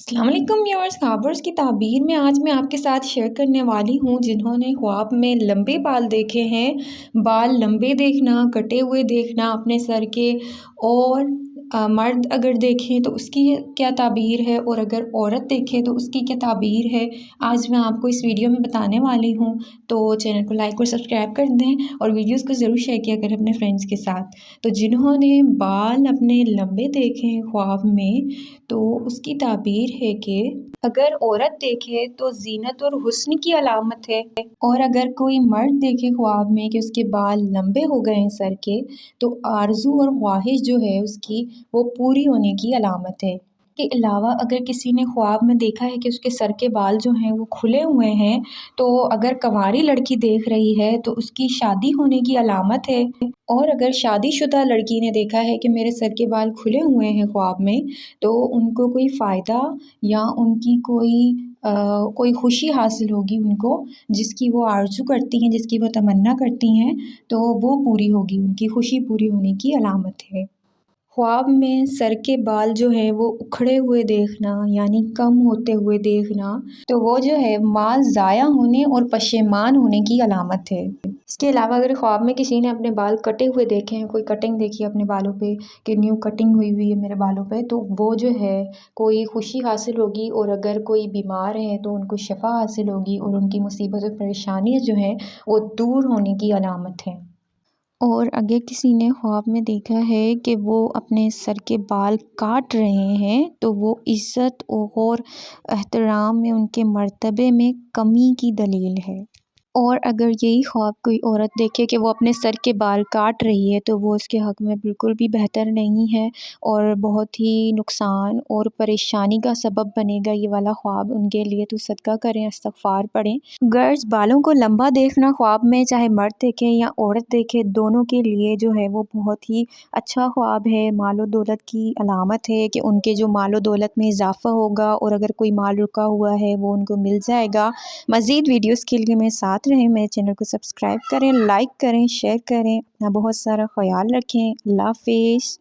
अस्सलाम वालेकुम व्यूअर्स, ख्वाबर्स की ताबीर में आज मैं आपके साथ शेयर करने वाली हूँ जिन्होंने ख्वाब में लंबे बाल देखे हैं। बाल लंबे देखना, कटे हुए देखना अपने सर के, और मर्द अगर देखें तो उसकी क्या ताबीर है और अगर औरत देखे तो उसकी क्या ताबीर है, आज मैं आपको इस वीडियो में बताने वाली हूँ। तो चैनल को लाइक और सब्सक्राइब कर दें और वीडियोस को ज़रूर शेयर किया करें अपने फ्रेंड्स के साथ। तो जिन्होंने बाल अपने लंबे देखे हैं ख्वाब में, तो उसकी ताबीर है कि अगर औरत देखे तो ज़ीनत और हुस्न की अलामत है, और अगर कोई मर्द देखे ख्वाब में कि उसके बाल लंबे हो गए हैं सर के, तो आरज़ू और ख्वाहिश जो है उसकी वो पूरी होने की अलामत है। के अलावा अगर किसी ने ख्वाब में देखा है कि उसके सर के बाल जो हैं वो खुले हुए हैं, तो अगर कंवारी लड़की देख रही है तो उसकी शादी होने की अलामत है। और अगर शादीशुदा लड़की ने देखा है कि मेरे सर के बाल खुले हुए हैं ख्वाब में, तो उनको कोई फ़ायदा या उनकी कोई खुशी हासिल होगी उनको, जिसकी वो आरज़ू करती हैं, जिसकी वो तमन्ना करती हैं, तो वो पूरी होगी, उनकी खुशी पूरी होने की अलामत है। ख्वाब में सर के बाल जो हैं वो उखड़े हुए देखना यानी कम होते हुए देखना, तो वो जो है माल ज़ाया होने और पशेमान होने की अलामत है। इसके अलावा अगर ख्वाब में किसी ने अपने बाल कटे हुए देखे हैं, कोई कटिंग देखी है अपने बालों पे कि न्यू कटिंग हुई हुई है मेरे बालों पे, तो वो जो है कोई खुशी हासिल होगी, और अगर कोई बीमार है तो उनको शफ़ा हासिल होगी और उनकी मुसीबत और परेशानियाँ जो हैं वो दूर होने की अलामत है। और अगर किसी ने ख्वाब में देखा है कि वो अपने सर के बाल काट रहे हैं, तो वो इज़्ज़त और एहतराम में उनके मर्तबे में कमी की दलील है। और अगर यही ख्वाब कोई औरत देखे कि वो अपने सर के बाल काट रही है, तो वो उसके हक़ में बिल्कुल भी बेहतर नहीं है और बहुत ही नुकसान और परेशानी का सबब बनेगा ये वाला ख्वाब उनके लिए। तो सदका करें, इस्तिग़फ़ार पढ़ें। गर्ल्स, बालों को लंबा देखना ख्वाब में चाहे मर्द देखे या औरत देखे, दोनों के लिए जो है वो बहुत ही अच्छा ख्वाब है। माल और दौलत की अलामत है कि उनके जो माल और दौलत में इज़ाफ़ा होगा, और अगर कोई माल रुका हुआ है वो उनको मिल जाएगा। मज़ीद वीडियोस के लिए मेरे साथ रहें, मेरे चैनल को सब्सक्राइब करें, लाइक करें, शेयर करें। अपना बहुत सारा ख़याल रखें। अल्लाह हाफ़िज़।